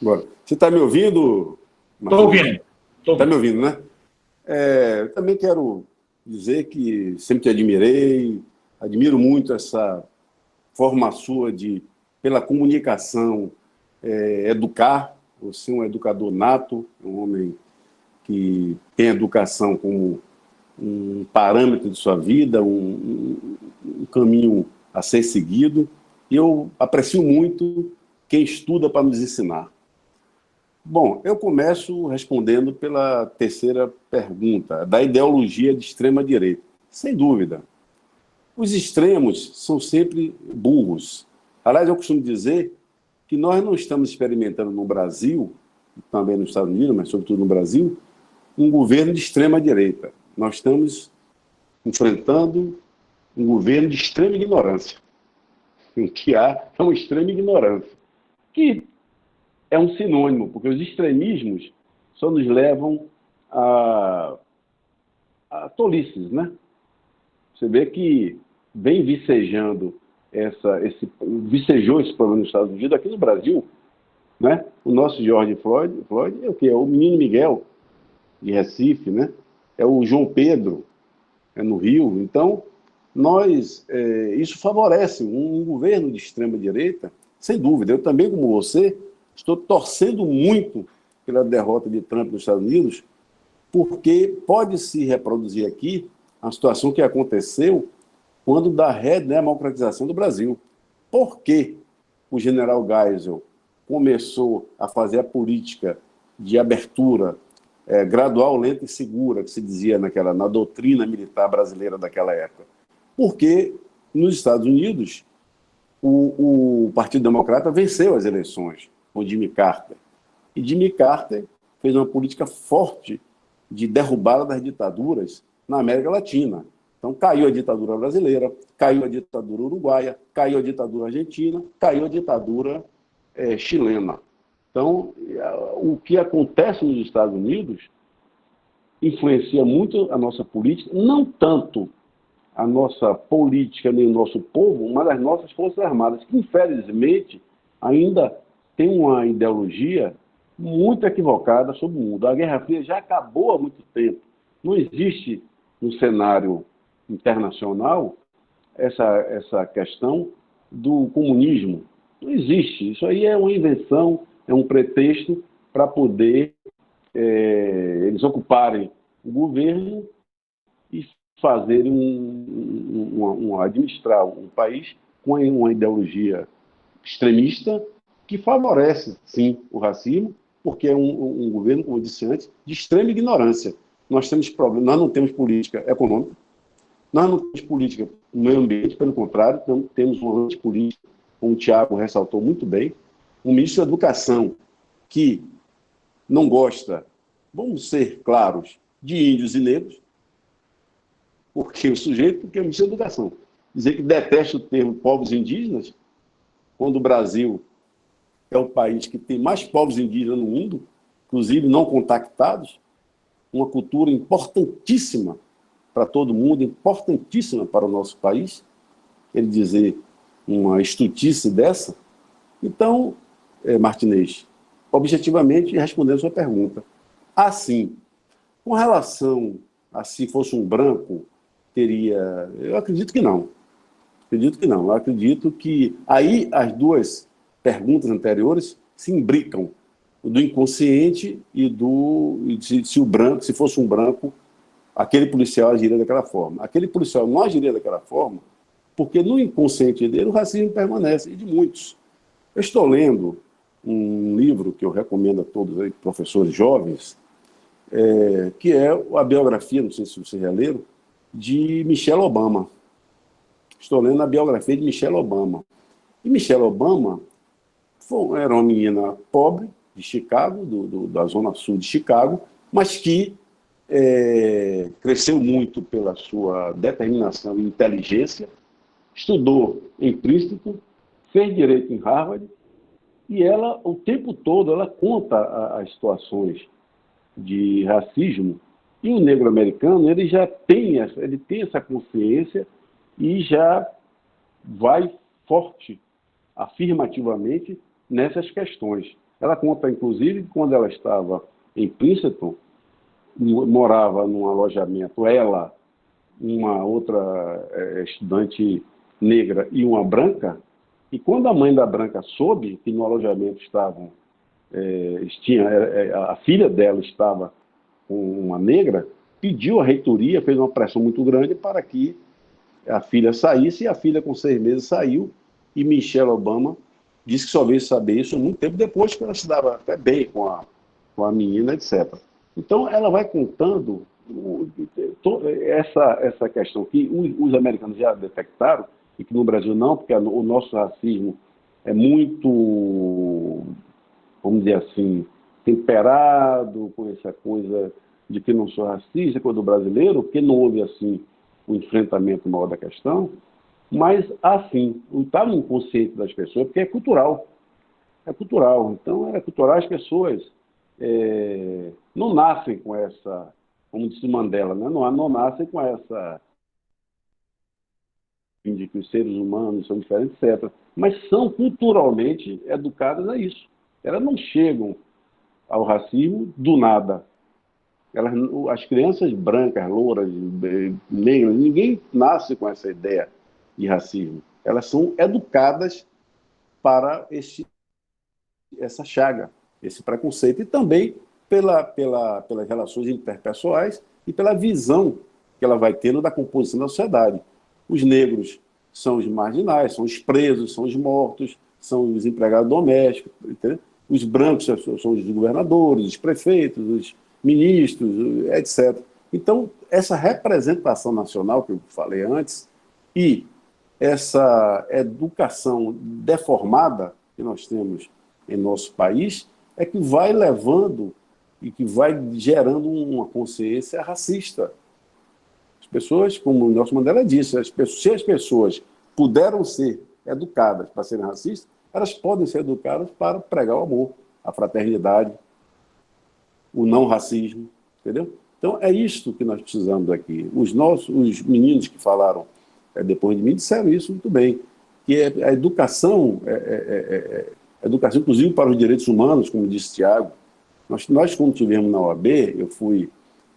Bora. Você está me ouvindo? Estou ouvindo. Está me ouvindo, né? Também quero dizer que sempre te admirei, admiro muito essa forma sua de, pela comunicação, educar. Você é um educador nato, um homem que tem educação como um parâmetro de sua vida, um caminho a ser seguido. E eu aprecio muito quem estuda para nos ensinar. Bom, eu começo respondendo pela terceira pergunta, da ideologia de extrema-direita. Sem dúvida. Os extremos são sempre burros. Aliás, eu costumo dizer que nós não estamos experimentando no Brasil, também nos Estados Unidos, mas sobretudo no Brasil, um governo de extrema-direita. Nós estamos enfrentando um governo de extrema ignorância. O que há é uma extrema ignorância, que é um sinônimo, porque os extremismos só nos levam a tolices, né? Você vê que vem vicejando vicejou esse problema nos Estados Unidos, aqui no Brasil, né? O nosso George Floyd é o quê? É o menino Miguel, de Recife, né? É o João Pedro, no Rio. Então, isso favorece um governo de extrema-direita, sem dúvida. Eu também, como você, estou torcendo muito pela derrota de Trump nos Estados Unidos, porque pode se reproduzir aqui a situação que aconteceu quando da redemocratização do Brasil. Por que o general Geisel começou a fazer a política de abertura gradual, lenta e segura, que se dizia na doutrina militar brasileira daquela época? Porque nos Estados Unidos o Partido Democrata venceu as eleições com Jimmy Carter. E Jimmy Carter fez uma política forte de derrubada das ditaduras na América Latina. Então, caiu a ditadura brasileira, caiu a ditadura uruguaia, caiu a ditadura argentina, caiu a ditadura chilena. Então, o que acontece nos Estados Unidos influencia muito a nossa política, não tanto a nossa política nem o nosso povo, mas as nossas Forças Armadas, que, infelizmente, ainda tem uma ideologia muito equivocada sobre o mundo. A Guerra Fria já acabou há muito tempo. Não existe no cenário internacional essa questão do comunismo. Não existe. Isso aí é uma invenção, é um pretexto para poder eles ocuparem o governo e fazerem administrar um país com uma ideologia extremista que favorece, sim, o racismo, porque é um governo, como eu disse antes, de extrema ignorância. Nós temos problemas, nós não temos política econômica, nós não temos política no meio ambiente, pelo contrário, temos uma antipolítica, como o Tiago ressaltou muito bem, um ministro da Educação que não gosta, vamos ser claros, de índios e negros, porque o sujeito, porque é o ministro da Educação, dizer que detesta o termo povos indígenas, quando o Brasil é o país que tem mais povos indígenas no mundo, inclusive não contactados, uma cultura importantíssima para todo mundo, importantíssima para o nosso país, ele dizer uma estutice dessa. Então, Martinez, objetivamente, respondendo a sua pergunta, assim, com relação a se fosse um branco, teria... Eu acredito que não. Eu acredito que aí as duas perguntas anteriores se imbricam, o do inconsciente e se o branco, se fosse um branco, aquele policial agiria daquela forma. Aquele policial não agiria daquela forma porque no inconsciente dele o racismo permanece, e de muitos. Eu estou lendo um livro que eu recomendo a todos aí, professores jovens, que é a biografia, não sei se vocês já leram, de Michelle Obama. Estou lendo a biografia de Michelle Obama. E Michelle Obama era uma menina pobre de Chicago, da zona sul de Chicago, mas que cresceu muito pela sua determinação e inteligência, estudou em Princeton, fez direito em Harvard, e ela, o tempo todo, ela conta as situações de racismo, e o negro americano, ele já tem essa consciência e já vai forte, afirmativamente, nessas questões. Ela conta, inclusive, que quando ela estava em Princeton, morava num alojamento, ela, uma outra estudante negra e uma branca, e quando a mãe da branca soube que no alojamento estavam, a filha dela estava com uma negra, pediu à reitoria, fez uma pressão muito grande para que a filha saísse, e a filha com 6 meses saiu, e Michelle Obama disse que só veio saber isso muito tempo depois, que ela se dava até bem com a menina, etc. Então, ela vai contando essa questão que os americanos já detectaram, e que no Brasil não, porque o nosso racismo é muito, vamos dizer assim, temperado com essa coisa de que não sou racista, coisa do brasileiro, porque não houve, assim, o enfrentamento maior da questão, mas, assim, está no inconsciente das pessoas, porque é cultural. É cultural. Então, é cultural, as pessoas não nascem com essa, como disse Mandela, né? não nascem com essa de que os seres humanos são diferentes, etc. Mas são culturalmente educadas a isso. Elas não chegam ao racismo do nada. As crianças brancas, louras, negras, ninguém nasce com essa ideia de racismo. Elas são educadas para essa chaga, esse preconceito, e também pelas relações interpessoais e pela visão que ela vai tendo da composição da sociedade. Os negros são os marginais, são os presos, são os mortos, são os empregados domésticos, entendeu? Os brancos são os governadores, os prefeitos, os ministros, etc. Então, essa representação nacional que eu falei antes e essa educação deformada que nós temos em nosso país é que vai levando e que vai gerando uma consciência racista. As pessoas, como o Nelson Mandela disse, se as pessoas puderam ser educadas para serem racistas, elas podem ser educadas para pregar o amor, a fraternidade, o não racismo, entendeu? Então, é isso que nós precisamos aqui. Os meninos que falaram depois de mim disseram isso muito bem, que a educação, educação, inclusive para os direitos humanos, como disse Tiago. Nós, quando estivemos na OAB, eu fui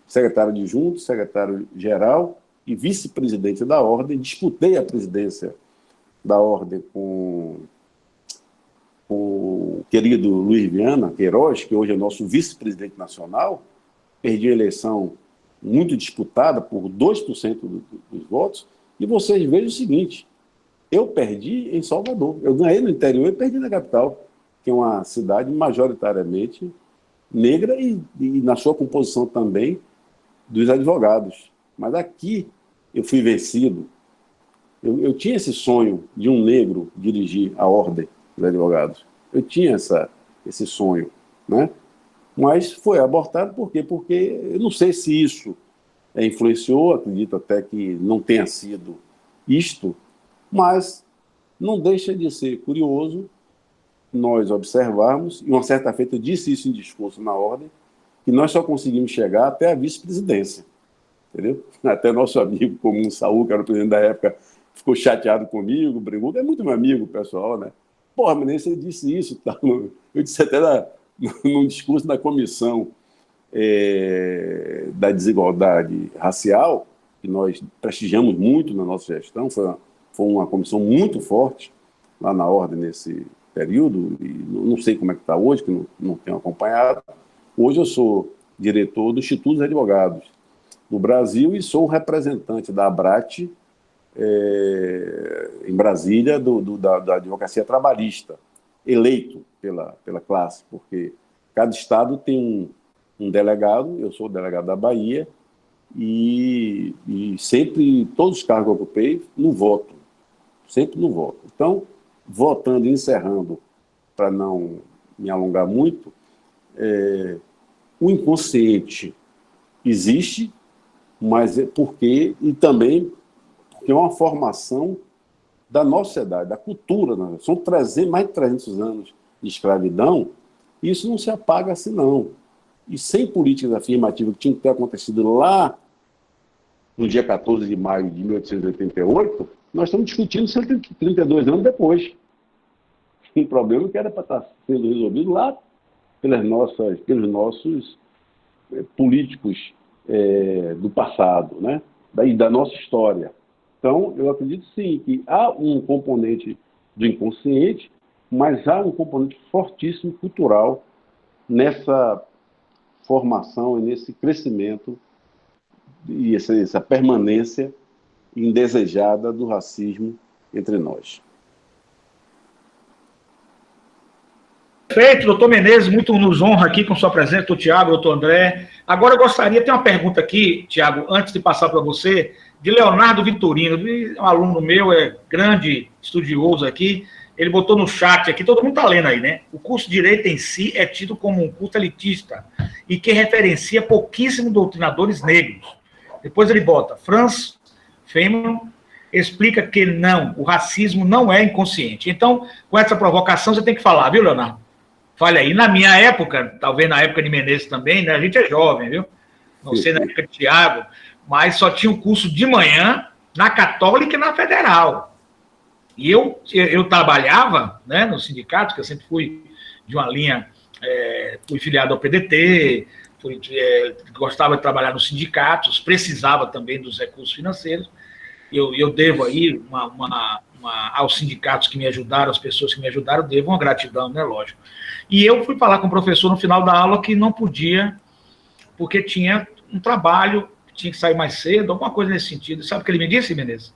secretário adjunto, secretário-geral e vice-presidente da Ordem, disputei a presidência da Ordem com o querido Luiz Viana Queiroz, que hoje é nosso vice-presidente nacional, perdi a eleição muito disputada por 2% dos votos, e vocês vejam o seguinte, eu perdi em Salvador, eu ganhei no interior e perdi na capital, que é uma cidade majoritariamente negra e na sua composição também dos advogados. Mas aqui eu fui vencido. Eu tinha esse sonho de um negro dirigir a ordem dos advogados. Eu tinha esse sonho, né? Mas foi abortado por quê? Porque eu não sei se isso influenciou, acredito até que não tenha sido isto, mas não deixa de ser curioso nós observarmos, e uma certa feita eu disse isso em discurso na ordem, que nós só conseguimos chegar até a vice-presidência, entendeu? Até nosso amigo comum, Saúl, que era o presidente da época, ficou chateado comigo, brigou, é muito meu amigo, pessoal, né? Porra, mas nem você disse isso, tá? Eu disse até num discurso da comissão da desigualdade racial, que nós prestigiamos muito na nossa gestão, foi uma comissão muito forte lá na ordem nesse período, e não sei como é que está hoje, que não tenho acompanhado. Hoje eu sou diretor do Instituto dos Advogados do Brasil e sou representante da ABRAT em Brasília, da advocacia trabalhista, eleito pela classe, porque cada estado tem um delegado, eu sou o delegado da Bahia, e sempre, todos os cargos que eu ocupei, no voto, sempre no voto. Então, votando e encerrando, para não me alongar muito, o inconsciente existe, mas é porque, e também porque é uma formação da nossa sociedade, da cultura. Né? São mais de 300 anos de escravidão, e isso não se apaga assim, não. E sem políticas afirmativas que tinham que ter acontecido lá no dia 14 de maio de 1888, nós estamos discutindo 132 anos depois. Um problema que era para estar sendo resolvido lá pelos nossos políticos do passado, né? Da nossa história. Então, eu acredito sim que há um componente do inconsciente, mas há um componente fortíssimo cultural nessa formação e nesse crescimento e essa permanência indesejada do racismo entre nós. Perfeito, doutor Menezes, muito nos honra aqui com sua presença, doutor Tiago, doutor André. Agora eu gostaria, tem uma pergunta aqui, Tiago, antes de passar para você, de Leonardo Vitorino, um aluno meu, grande estudioso aqui, ele botou no chat aqui, todo mundo está lendo aí, né? O curso de Direito em si é tido como um curso elitista e que referencia pouquíssimos doutrinadores negros. Depois ele bota, Franz Fanon explica que não, o racismo não é inconsciente. Então, com essa provocação, você tem que falar, viu, Leonardo? Fale aí. Na minha época, talvez na época de Menezes também, né? A gente é jovem, viu? Não sei na época de Tiago, mas só tinha um curso de manhã na Católica e na Federal. E eu trabalhava, né, no sindicato, que eu sempre fui de uma linha, fui filiado ao PDT, gostava de trabalhar nos sindicatos, precisava também dos recursos financeiros. Eu devo aí aos sindicatos que me ajudaram, às pessoas que me ajudaram, devo uma gratidão, né, lógico. E eu fui falar com o professor no final da aula que não podia, porque tinha um trabalho, tinha que sair mais cedo, alguma coisa nesse sentido. Sabe o que ele me disse, Menezes?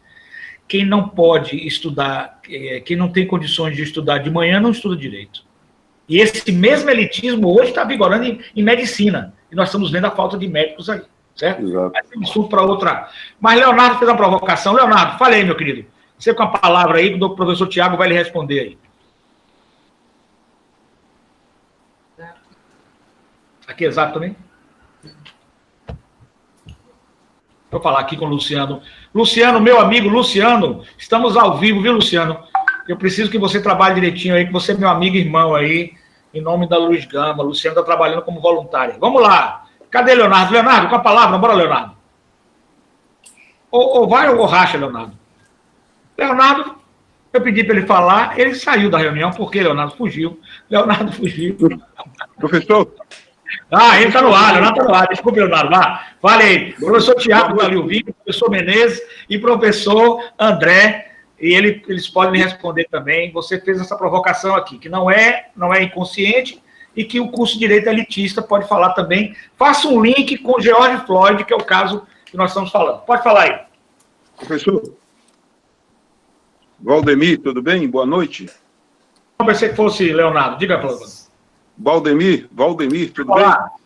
Quem não pode estudar, quem não tem condições de estudar de manhã, não estuda direito. E esse mesmo elitismo hoje está vigorando em medicina. E nós estamos vendo a falta de médicos aí, certo? Exato. Mas tem assunto para outra. Mas Leonardo fez uma provocação. Leonardo, fale aí, meu querido. Você com a palavra aí, o professor Tiago vai lhe responder aí. Aqui, exato também? Vou falar aqui com o Luciano. Luciano, meu amigo Luciano, estamos ao vivo, viu, Luciano? Eu preciso que você trabalhe direitinho aí, que você é meu amigo e irmão aí, em nome da Luiz Gama. Luciano está trabalhando como voluntário. Vamos lá. Cadê Leonardo? Leonardo, com a palavra. Bora, Leonardo. Ou vai ou racha, Leonardo. Leonardo, eu pedi para ele falar, ele saiu da reunião, porque Leonardo fugiu. Leonardo fugiu. Professor? Ele está no ar, Leonardo está no ar. Desculpe, Leonardo. Fale aí. Professor Tiago está ali ouvindo, professor Menezes e professor André, e eles podem lhe responder também. Você fez essa provocação aqui, que não é inconsciente e que o curso de Direito elitista pode falar também. Faça um link com George Floyd, que é o caso que nós estamos falando. Pode falar aí. Professor Valdemir, tudo bem? Boa noite. Eu pensei que fosse Leonardo. Diga, professor. Valdemir, tudo bem?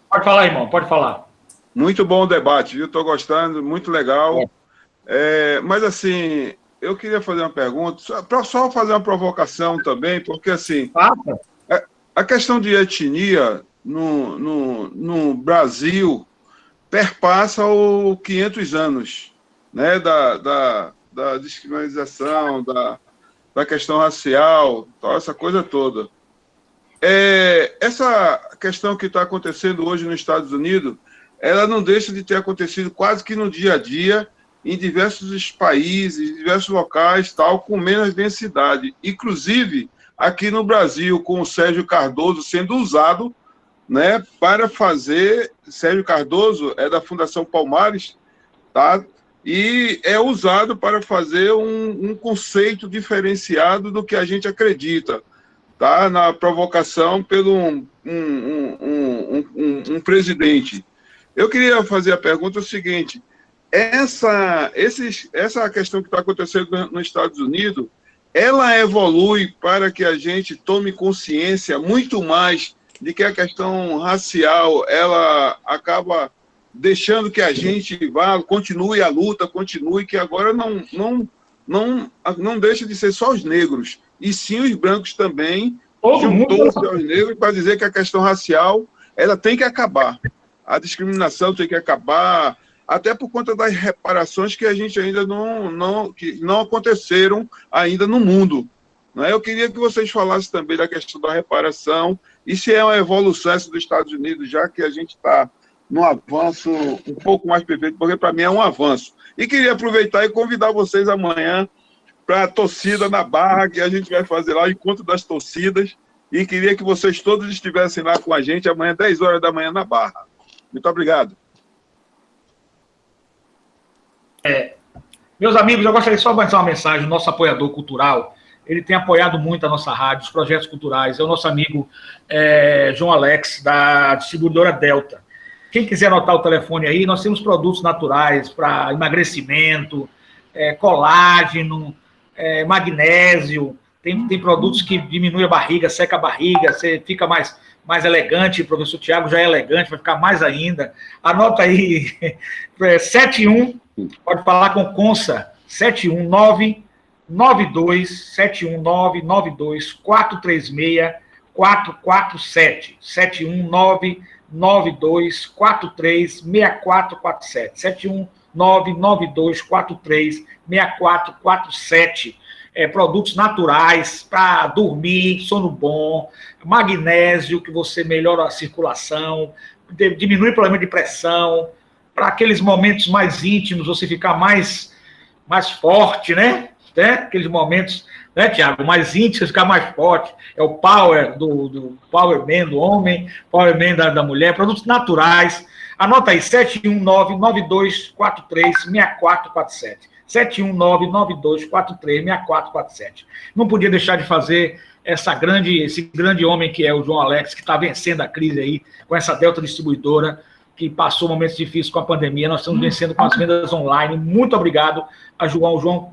Pode falar, irmão, pode falar. Muito bom o debate, viu? Estou gostando, muito legal. Mas, assim, eu queria fazer uma pergunta, só fazer uma provocação também, porque, assim, a questão de etnia no Brasil perpassa os 500 anos, né, da descriminalização, da questão racial, essa coisa toda. Essa questão que está acontecendo hoje nos Estados Unidos, ela não deixa de ter acontecido quase que no dia a dia, em diversos países, em diversos locais, tal, com menos densidade. Inclusive, aqui no Brasil, com o Sérgio Cardoso sendo usado, né, para fazer... Sérgio Cardoso é da Fundação Palmares, tá? E é usado para fazer um conceito diferenciado do que a gente acredita, tá? Na provocação pelo um presidente. Eu queria fazer a pergunta seguinte: essa questão que está acontecendo nos Estados Unidos, ela evolui para que a gente tome consciência muito mais de que a questão racial, ela acaba deixando que a gente continue a luta, que agora não deixa de ser só os negros, e sim os brancos também, juntou-se aos negros para dizer que a questão racial, ela tem que acabar. A discriminação tem que acabar, até por conta das reparações que a gente ainda que não aconteceram ainda no mundo. Né? Eu queria que vocês falassem também da questão da reparação, e se é uma evolução essa dos Estados Unidos, já que a gente está num avanço um pouco mais perfeito, porque para mim é um avanço. E queria aproveitar e convidar vocês amanhã para a torcida na Barra, que a gente vai fazer lá o encontro das torcidas, e queria que vocês todos estivessem lá com a gente amanhã, 10 horas da manhã, na Barra. Muito obrigado. Meus amigos, eu gostaria só de mandar uma mensagem. O nosso apoiador cultural, ele tem apoiado muito a nossa rádio, os projetos culturais. É o nosso amigo João Alex, da distribuidora Delta. Quem quiser anotar o telefone aí, nós temos produtos naturais para emagrecimento, colágeno, magnésio, tem produtos que diminuem a barriga, seca a barriga, você fica mais elegante, o professor Tiago já é elegante, vai ficar mais ainda. Anota aí, 71, pode falar com Consa, 719-92-436-447, 719-92-43-6447, 719-92-43-6447. Produtos naturais para dormir, sono bom, magnésio, que você melhora a circulação, diminui o problema de pressão, para aqueles momentos mais íntimos, você ficar mais forte, né? Aqueles momentos, né, Tiago, mais íntimos, ficar mais forte. É o power do Power Man do homem, Power Man da mulher, produtos naturais. Anota aí, 719-9243-6447. 719-9243-6447. Não podia deixar de fazer esse grande homem que é o João Alex, que está vencendo a crise aí, com essa Delta Distribuidora, que passou momentos difíceis com a pandemia. Nós estamos vencendo com as vendas online. Muito obrigado a João. João,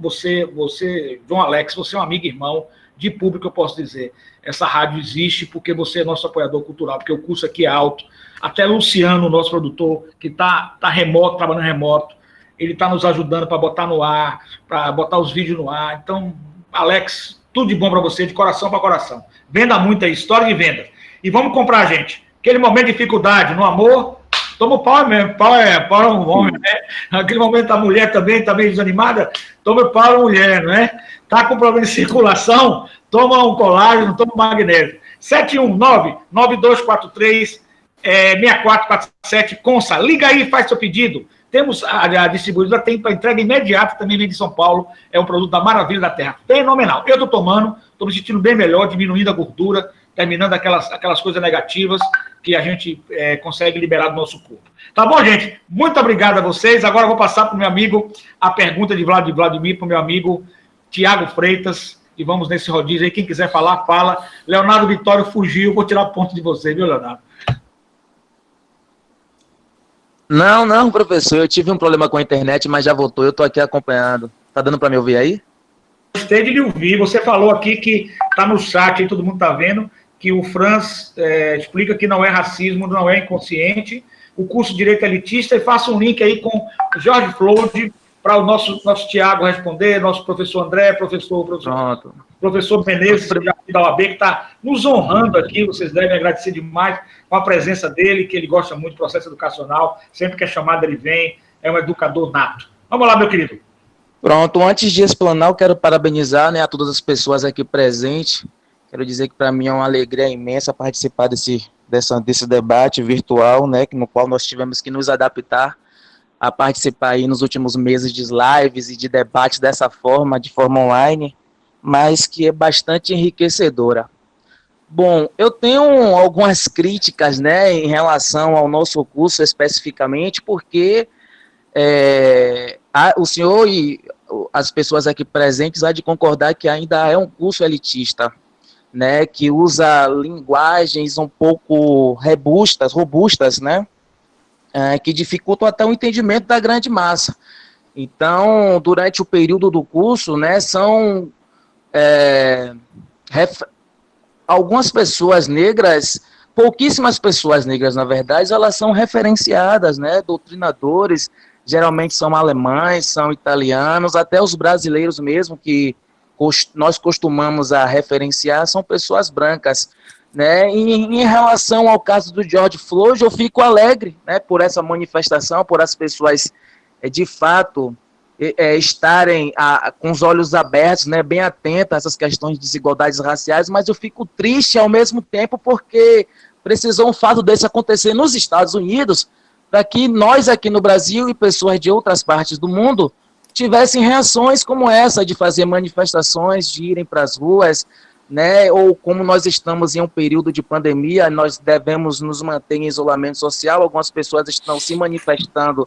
João Alex, você é um amigo e irmão de público, eu posso dizer. Essa rádio existe porque você é nosso apoiador cultural, porque o custo aqui é alto. Até Luciano, nosso produtor, que está remoto, trabalhando remoto, ele está nos ajudando para botar no ar, para botar os vídeos no ar. Então, Alex, tudo de bom para você, de coração para coração. Venda muito aí, história de venda. E vamos comprar, gente. Aquele momento de dificuldade no amor, toma o pau mesmo. Pau é um homem, né? Aquele momento da mulher também está meio desanimada, toma o pau da mulher, não é? Está com problema de circulação, toma um colágeno, toma um magnésio. 719-9243-6447, Consa. Liga aí e faz seu pedido. Temos a distribuidora, tem para entrega imediata, também vem de São Paulo, é um produto da Maravilha da Terra, fenomenal. Eu estou tomando, estou me sentindo bem melhor, diminuindo a gordura, terminando aquelas coisas negativas que a gente consegue liberar do nosso corpo. Tá bom, gente? Muito obrigado a vocês. Agora eu vou passar para o meu amigo a pergunta de Vladimir, para o meu amigo Tiago Freitas, e vamos nesse rodízio aí. Quem quiser falar, fala. Leonardo Vitório fugiu, vou tirar ponto de você, viu, Leonardo? Não, professor, eu tive um problema com a internet, mas já voltou, eu estou aqui acompanhando. Tá dando para me ouvir aí? Gostei de lhe ouvir. Você falou aqui que está no chat, aí todo mundo está vendo, que o Franz explica que não é racismo, não é inconsciente, o curso de Direito Elitista, e faça um link aí com Jorge Flode para o nosso Tiago responder, nosso professor André, professor Menezes, da OAB, que está nos honrando aqui, vocês devem agradecer demais com a presença dele, que ele gosta muito do processo educacional, sempre que é chamado ele vem, é um educador nato. Vamos lá, meu querido. Pronto, antes de explanar, eu quero parabenizar, né, a todas as pessoas aqui presentes. Quero dizer que para mim é uma alegria imensa participar desse debate virtual, né, no qual nós tivemos que nos adaptar a participar aí nos últimos meses de lives e de debates dessa forma, de forma online, mas que é bastante enriquecedora. Bom, eu tenho algumas críticas, né, em relação ao nosso curso especificamente, porque o senhor e as pessoas aqui presentes há de concordar que ainda é um curso elitista, né, que usa linguagens um pouco robustas, né, que dificultam até o entendimento da grande massa. Então, durante o período do curso, né, são algumas pessoas negras, pouquíssimas pessoas negras, na verdade, elas são referenciadas, né, doutrinadores, geralmente são alemães, são italianos, até os brasileiros mesmo, que nós costumamos a referenciar, são pessoas brancas, né? Em relação ao caso do George Floyd, eu fico alegre, né, por essa manifestação, por as pessoas, de fato, estarem com os olhos abertos, né, bem atentas a essas questões de desigualdades raciais, mas eu fico triste ao mesmo tempo porque precisou um fato desse acontecer nos Estados Unidos para que nós aqui no Brasil e pessoas de outras partes do mundo tivessem reações como essa, de fazer manifestações, de irem para as ruas, né, ou como nós estamos em um período de pandemia, nós devemos nos manter em isolamento social, algumas pessoas estão se manifestando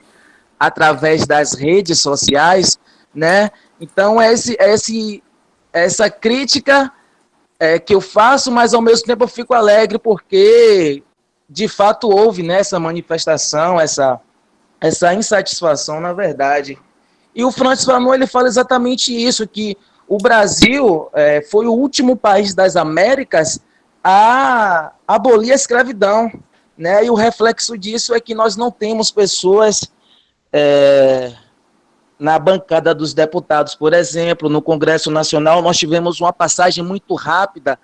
através das redes sociais, né? Então, essa crítica que eu faço, mas ao mesmo tempo eu fico alegre porque, de fato, houve, né, essa manifestação, essa insatisfação, na verdade. E o Francis Fanon, ele fala exatamente isso, que o Brasil foi o último país das Américas a abolir a escravidão, né? E o reflexo disso é que nós não temos pessoas na bancada dos deputados, por exemplo, no Congresso Nacional, nós tivemos uma passagem muito rápida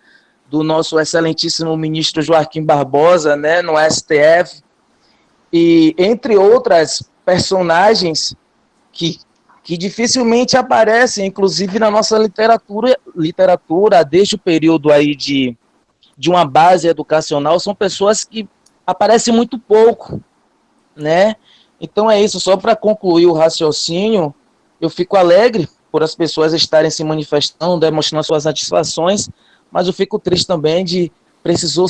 do nosso excelentíssimo ministro Joaquim Barbosa, né, no STF, e entre outras personagens que dificilmente aparecem, inclusive na nossa literatura desde o período aí de uma base educacional, são pessoas que aparecem muito pouco, né? Então é isso, só para concluir o raciocínio, eu fico alegre por as pessoas estarem se manifestando, demonstrando suas satisfações, mas eu fico triste também de precisou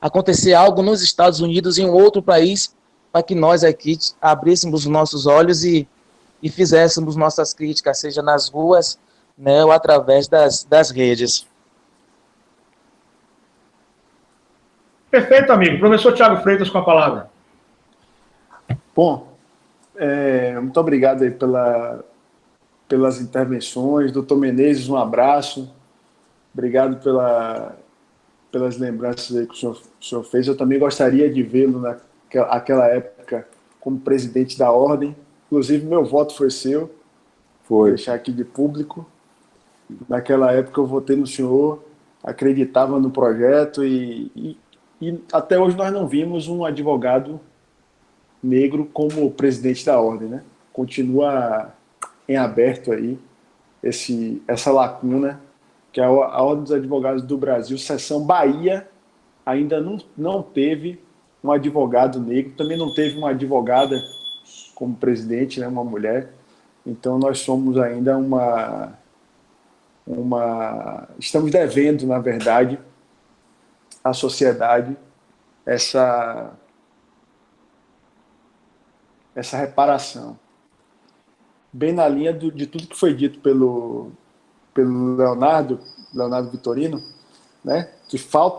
acontecer algo nos Estados Unidos, em um outro país, para que nós aqui abríssemos os nossos olhos e fizéssemos nossas críticas, seja nas ruas, né, ou através das redes. Perfeito, amigo. Professor Tiago Freitas com a palavra. Bom, muito obrigado aí pelas intervenções. Doutor Menezes, um abraço. Obrigado pelas lembranças aí que o senhor fez. Eu também gostaria de vê-lo naquela época como presidente da Ordem. Inclusive, meu voto foi seu. Vou deixar aqui de público. Naquela época eu votei no senhor, acreditava no projeto e até hoje nós não vimos um advogado negro como presidente da Ordem, né? Continua em aberto aí essa lacuna, que a Ordem dos Advogados do Brasil, seção Bahia, ainda não teve um advogado negro, também não teve uma advogada como presidente, né, uma mulher. Então nós somos ainda estamos devendo, na verdade, à sociedade essa reparação. Bem na linha de tudo que foi dito pelo pelo Leonardo Vitorino, né, que falta